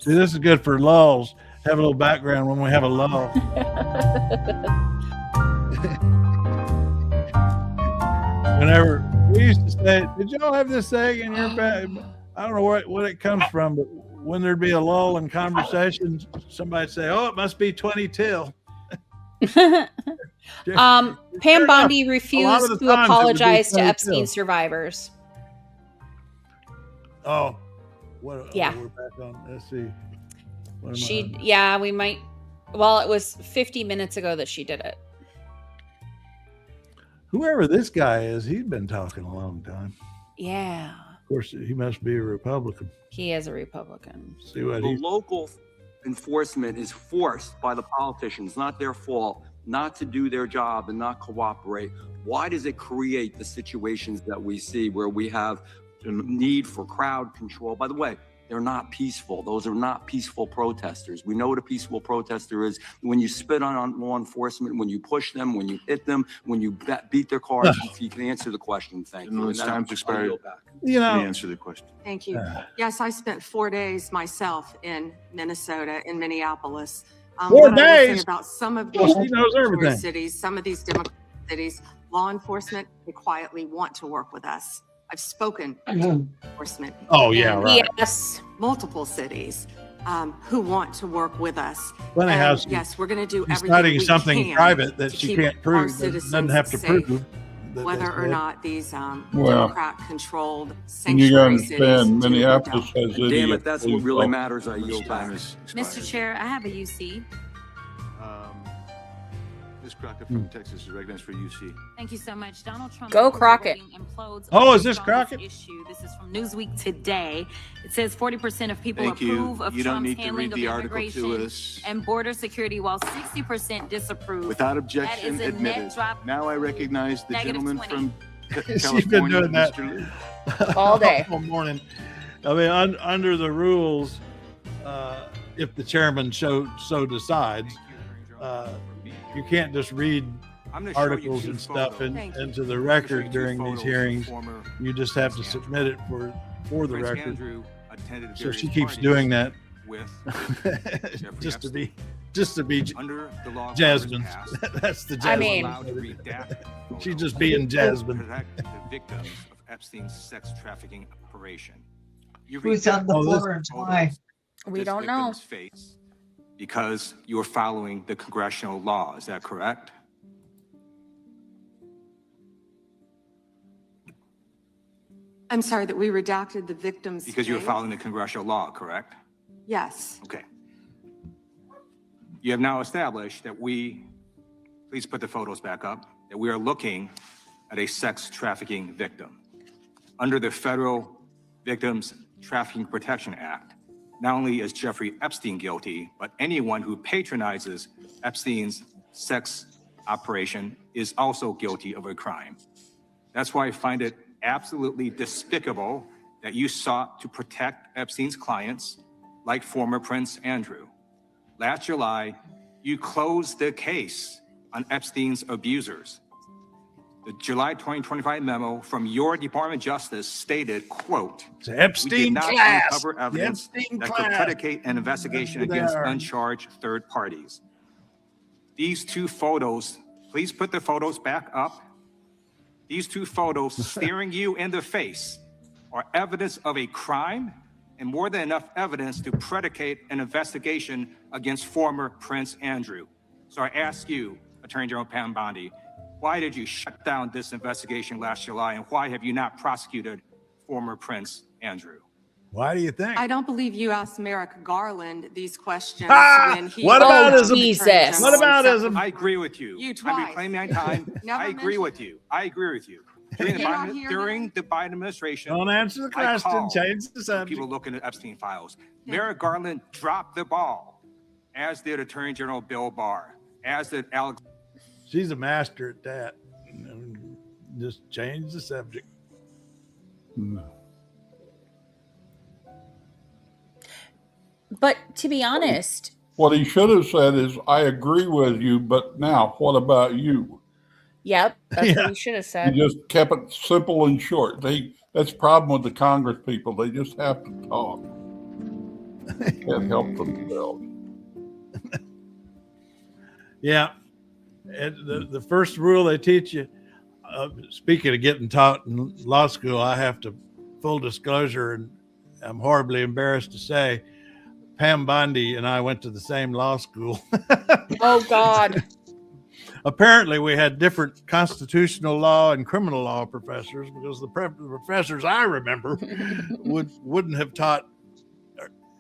See, this is good for lulls. Have a little background when we have a lull. Whenever we used to say, did y'all have this saying in your family? I don't know what it comes from, but when there'd be a lull in conversations, somebody'd say, "Oh, it must be 20 till." Pam Bondi refused to apologize to Epstein survivors. Oh, yeah. We're back on. Let's see. We might. Well, it was 50 minutes ago that she did it. Whoever this guy is, he's been talking a long time. Yeah. Of course, he must be a Republican. He is a Republican. See what the local enforcement is forced by the politicians, not their fault, not to do their job and not cooperate. Why does it create the situations that we see where we have the need for crowd control? By the way, they're not peaceful. Those are not peaceful protesters. We know what a peaceful protester is. When you spit on law enforcement, when you push them, when you hit them, when you beat their cars. If you can answer the question, thank you. It's time to expire. You know, answer the question. Thank you. Yes, I spent 4 days myself in Minnesota, in Minneapolis. 4 days? About some of Well, these she knows everything. cities, some of these Democratic cities, law enforcement, they quietly want to work with us. I've spoken to enforcement. Oh, yeah, right. Yes. Multiple cities who want to work with us. Funny how yes, we're going to do she's everything studying we something can private that to she keep can't our prove, citizens doesn't have to safe. prove. whether or not these Well, Democrat-controlled and you sanctuary understand, cities Minneapolis has Damn idiot it, that's what police really officers. matters. I yield back. Mr. Chair, I have a UC. Ms. Crockett from Texas is recognized for UC. Thank you so much. Donald Trump. Go Crockett. Oh, is this Crockett? Issue. This is from Newsweek today. It says 40% of people Thank you. approve of You don't Trump's need to handling read of the article to immigration us. and border security, while 60% disapprove. Without objection, that is a admitted. net drop. Now I recognize the gentleman -20. from She's California, been doing that Mr. Lee. all day. all morning. I mean, under the rules, if the chairman so decides, you can't just read articles and stuff into the record during these hearings. You just have to submit it for the record. So she keeps doing that just to be Jasmine. That's the Jasmine. I mean, she's just being Jasmine. Protect the victims of Epstein's sex trafficking operation. You Who's on the reject floor and why? We this don't know. victim's face because you are following the congressional law. Is that correct? I'm sorry that we redacted the victims. Because you are following the congressional law, correct? Yes. Okay. You have now established that please put the photos back up, that we are looking at a sex trafficking victim. Under the Federal Victims Trafficking Protection Act, not only is Jeffrey Epstein guilty, but anyone who patronizes Epstein's sex operation is also guilty of a crime. That's why I find it absolutely despicable that you sought to protect Epstein's clients, like former Prince Andrew. Last July, you closed the case on Epstein's abusers. The July 2025 memo from your Department of Justice stated, quote, It's Epstein "We did not class. uncover evidence Epstein that class. could predicate an investigation There against are. uncharged third parties." These two photos, please put the photos back up. These two photos staring you in the face are evidence of a crime and more than enough evidence to predicate an investigation against former Prince Andrew. So I ask you, Attorney General Pam Bondi, why did you shut down this investigation last July, and why have you not prosecuted former Prince Andrew? Why do you think? I don't believe you asked Merrick Garland these questions when he. What about his Jesus? What about his? I agree with you. You I'm twice. reclaiming my time. Never I agree with you. I agree with you. During the Did not Biden, hear during the Biden administration, Don't answer the I question. called Change the subject. people looking at Epstein files. Merrick Garland dropped the ball, as did Attorney General Bill Barr, as did Alex. She's a master at that. Just change the subject. But to be honest, What he should have said is, I agree with you, but now what about you? yep, that's what we should have He said. just kept it simple and short. That's the problem with the Congress people. They just have to talk. They can't help themselves. Yeah. And the first rule they teach you, speaking of getting taught in law school, I have to, full disclosure, and I'm horribly embarrassed to say, Pam Bondi and I went to the same law school. Oh God. Apparently we had different constitutional law and criminal law professors, because the professors I remember wouldn't have taught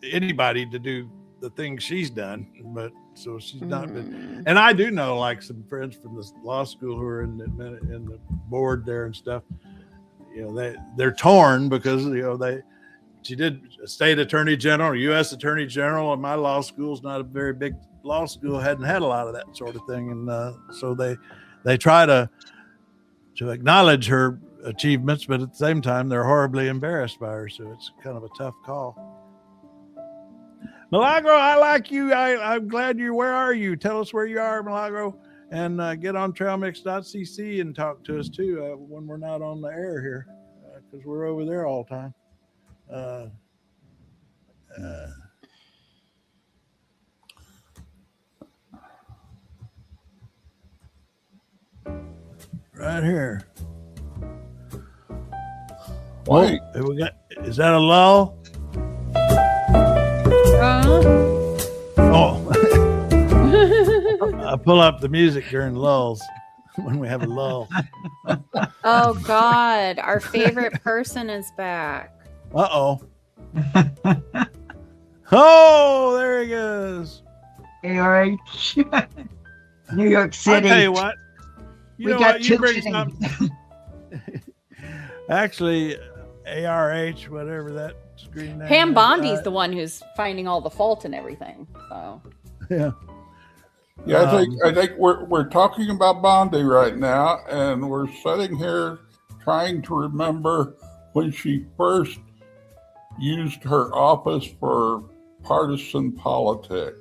anybody to do the things she's done. But so she's not been, and I do know like some friends from the law school who are in the board there and stuff. You know, they're torn because, you know, she did a state attorney general, U.S. attorney general, and my law school's not a very big law school, hadn't had a lot of that sort of thing. And so they try to acknowledge her achievements, but at the same time, they're horribly embarrassed by her. So it's kind of a tough call. Milagro, I like you. I'm glad where are you? Tell us where you are, Milagro, and get on trailmix.cc and talk to us too when we're not on the air here, because we're over there all the time. Right here. Wait. Oh, is that a lull? Oh. I pull up the music during lulls. when we have a lull. Oh God, our favorite person is back. Uh-oh. Oh, there he goes. ARH. New York City. I'll tell you what. We got you bring something. Actually, ARH, whatever that screen name Pam is, Bondi's the one who's finding all the fault and everything. So yeah. Yeah, I think we're talking about Bondi right now, and we're sitting here trying to remember when she first used her office for partisan politics.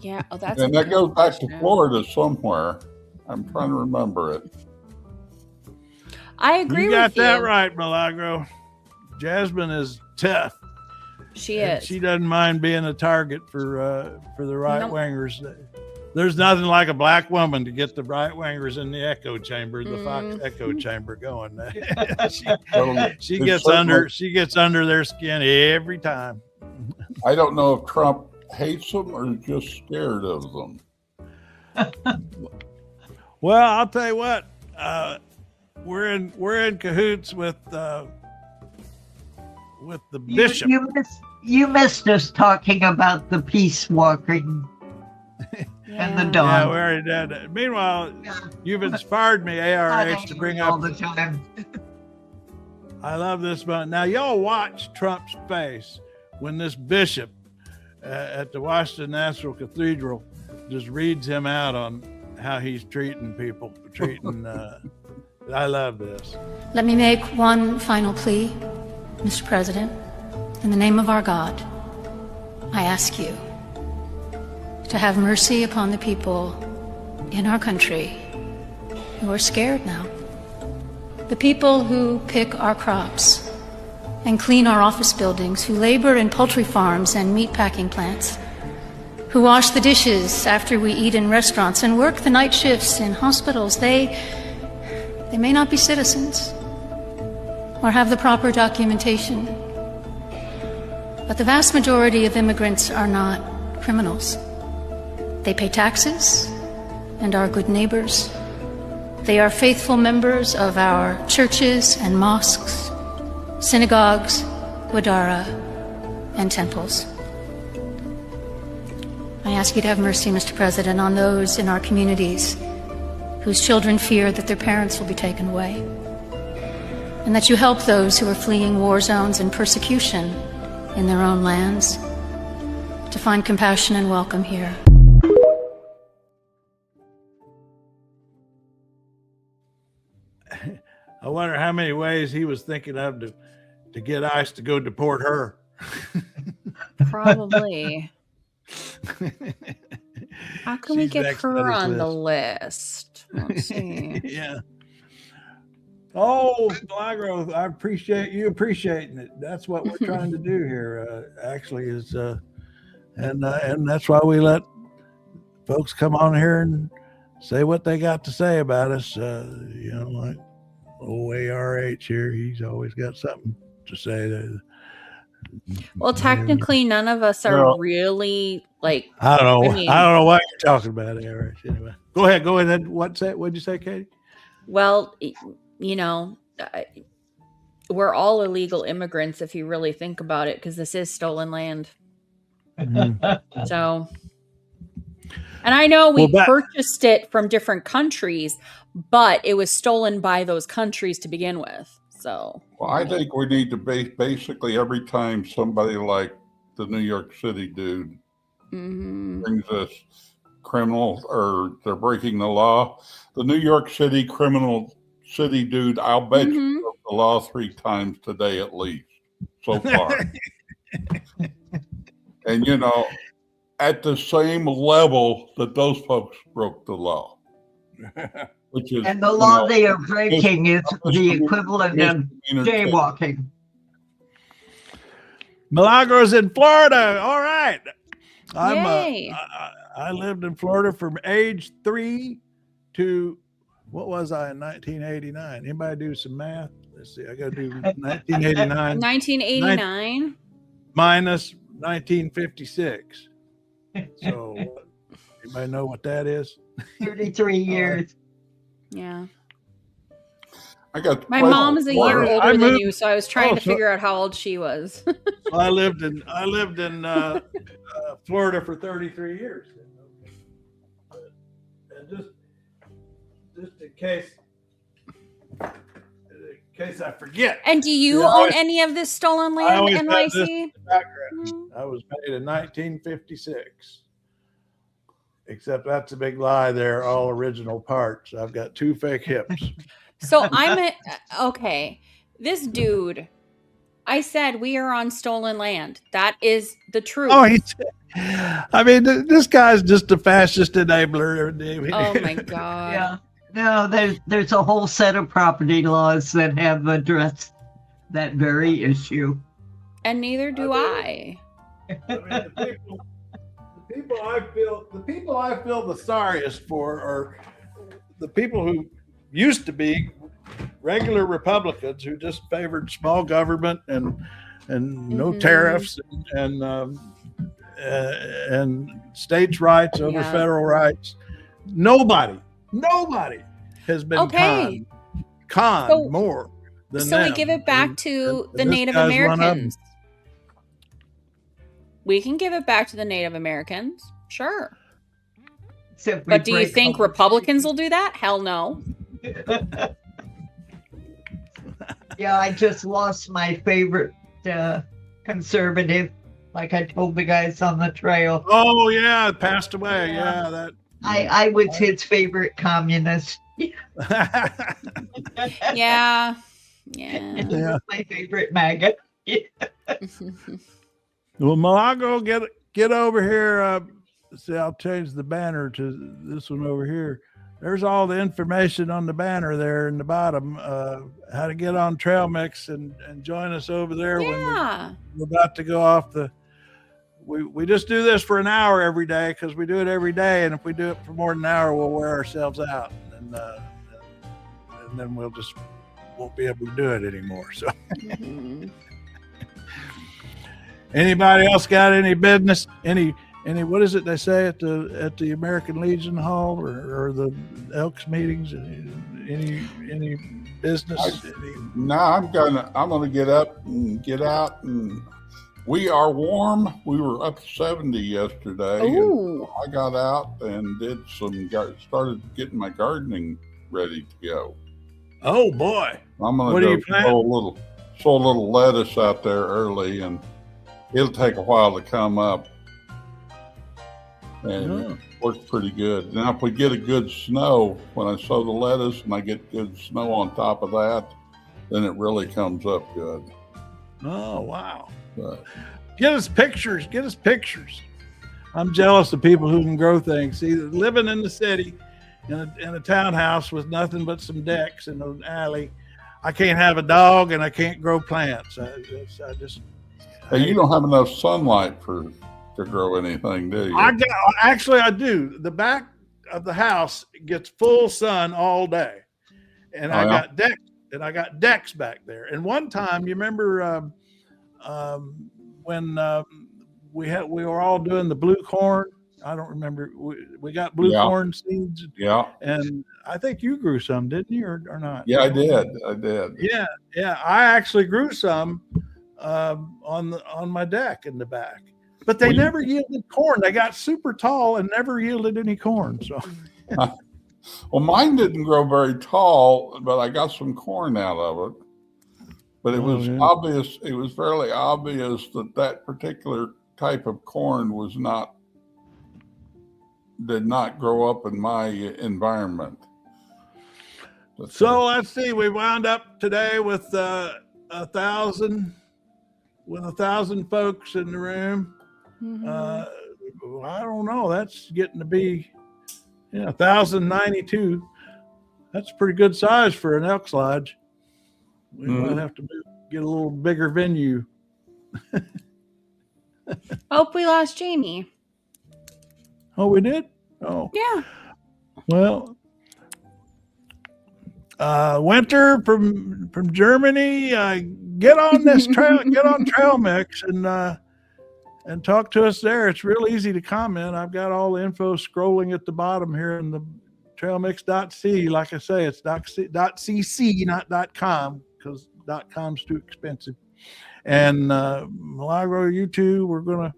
Yeah, oh, that's and that goes back to Florida somewhere. I'm trying to remember it. I agree you with got that right, Milagro. Jasmine is tough. She and is. She doesn't mind being a target for the right wingers. There's nothing like a black woman to get the right wingers in the echo chamber, the Fox echo chamber going. she gets under their skin every time. I don't know if Trump hates them or is just scared of them. Well, I'll tell you what. We're in cahoots with the bishop. You missed us talking about the peace walking and the dawn. Yeah, we already did that. Meanwhile, you've inspired me, ARH, to bring up all the time. I love this one. Now, y'all watch Trump's face when this bishop at the Washington National Cathedral just reads him out on how he's treating people. I love this. Let me make one final plea, Mr. President. In the name of our God, I ask you to have mercy upon the people in our country who are scared now. The people who pick our crops and clean our office buildings, who labor in poultry farms and meat packing plants, who wash the dishes after we eat in restaurants and work the night shifts in hospitals. They may not be citizens or have the proper documentation, but the vast majority of immigrants are not criminals. They pay taxes and are good neighbors. They are faithful members of our churches and mosques, synagogues, wadara, and temples. I ask you to have mercy, Mr. President, on those in our communities whose children fear that their parents will be taken away, and that you help those who are fleeing war zones and persecution in their own lands to find compassion and welcome here. I wonder how many ways he was thinking of to get ICE to go deport her. Probably. How can we get her on the list? Let's see. Yeah. Oh, Milagro, I appreciate you appreciating it. That's what we're trying to do here. Actually, is and that's why we let folks come on here and say what they got to say about us. Like old ARH here, he's always got something to say. Well, technically, none of us are really like. I don't know. I don't know what you're talking about, ARH. Anyway, go ahead. What'd you say, Katie? Well, we're all illegal immigrants if you really think about it, because this is stolen land. Mm-hmm. So, and I know we purchased it from different countries, but it was stolen by those countries to begin with. So, well, I think we need to basically every time somebody like the New York City dude brings us criminal or they're breaking the law, the New York City criminal city dude, I'll bet you broke the law 3 times today at least so far. And at the same level that those folks broke the law. Which is, and the law they are breaking is the equivalent of jaywalking. Milagros in Florida. All right. I lived in Florida from age 3 to, what was I in 1989? Anybody do some math? Let's see. I got to do 1989. 1989 minus 1956. So, anybody know what that is? 33 years. Yeah. I got my mom is a year older than you, so I was trying to figure out how old she was. I lived in Florida for 33 years. And just in case I forget. And do you own any of this stolen land, NYC? I was made in 1956. Except that's a big lie. They're all original parts. I've got 2 fake hips. So okay. This dude, I said we are on stolen land. That is the truth. Oh, I mean, this guy's just a fascist enabler. Oh my God. Yeah. No, there's a whole set of property laws that have addressed that very issue. And neither do I. The people I feel the sorriest for are the people who used to be regular Republicans who just favored small government and no tariffs and states' rights over federal rights. Nobody has been conned more than so them. We give it back to the Native Americans. We can give it back to the Native Americans, sure. But do you think Republicans will do that? Hell no. Yeah, I just lost my favorite conservative, like I told the guys on the trail. Oh yeah, it passed away. Yeah, that. I was his favorite communist. Yeah. It was my favorite MAGA. Well, Malago, get over here. See, I'll change the banner to this one over here. There's all the information on the banner there in the bottom. How to get on Trail Mix and join us over there when we're about to go off the. We just do this for an hour every day because we do it every day, and if we do it for more than an hour, we'll wear ourselves out, and then won't be able to do it anymore. So, anybody else got any business? Any what is it they say at the American Legion Hall or the Elks meetings? Any business? No, I'm gonna get up and get out, and we are warm. We were up to 70 yesterday. Ooh. I got out and started getting my gardening ready to go. Oh boy! I'm gonna sow a little lettuce out there early, and it'll take a while to come up. And it works pretty good. Now, if we get a good snow, when I sow the lettuce and I get good snow on top of that, then it really comes up good. Oh, wow. Get us pictures. I'm jealous of people who can grow things. See, living in the city in a townhouse with nothing but some decks in an alley, I can't have a dog and I can't grow plants. You don't have enough sunlight to grow anything, do you? I do. The back of the house gets full sun all day, and I got decks back there. And one time, you remember when we were all doing the blue corn? I don't remember. We got blue corn seeds. Yeah. And I think you grew some, didn't you, or not? Yeah, I did. Yeah. I actually grew some on my deck in the back. But they never yielded corn. They got super tall and never yielded any corn. So, well, mine didn't grow very tall, but I got some corn out of it. But it was obvious. It was fairly obvious that particular type of corn did not grow up in my environment. So let's see. We wound up today with 1,000 folks in the room. I don't know. That's getting to be 1,092. That's a pretty good size for an Elks Lodge. We might have to get a little bigger venue. Hope we lost Jamie. Oh, we did? Oh. Yeah. Well, Winter from Germany, get on this trail, get on Trail Mix and talk to us there. It's real easy to comment. I've got all the info scrolling at the bottom here in the trailmix.c. Like I say, it's .cc, not .com, because .com's too expensive. And Milagro, you two, we're going to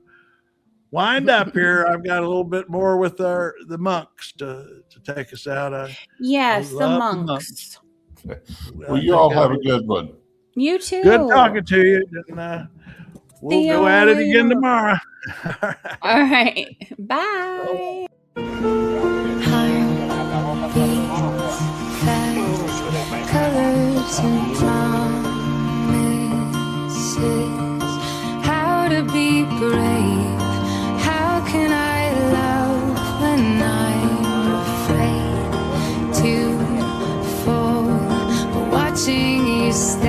wind up here. I've got a little bit more with the monks to take us out. Yes, the monks. Well, you all have a good one. You too. Good talking to you. And, we'll go at it again tomorrow. All right. Bye. Colors and promises. How to be brave. How can I love when I'm afraid to fall? Watching you stay.